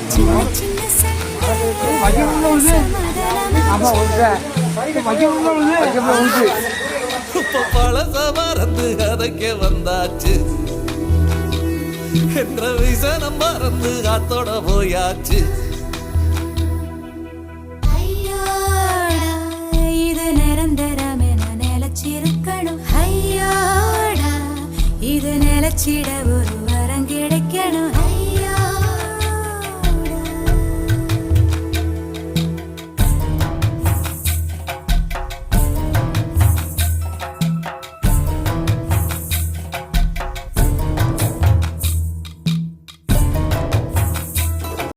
சின்ன சின்ன சண்டை பழச மறந்து கதைக்க வந்தாச்சு என்ற விசனம் மறந்து காத்தோட போயாச்சு. ஐயோடா இது நிரந்தரம் என நிலச்சிருக்கணும். ஐயோடா இது நிலச்சிடவு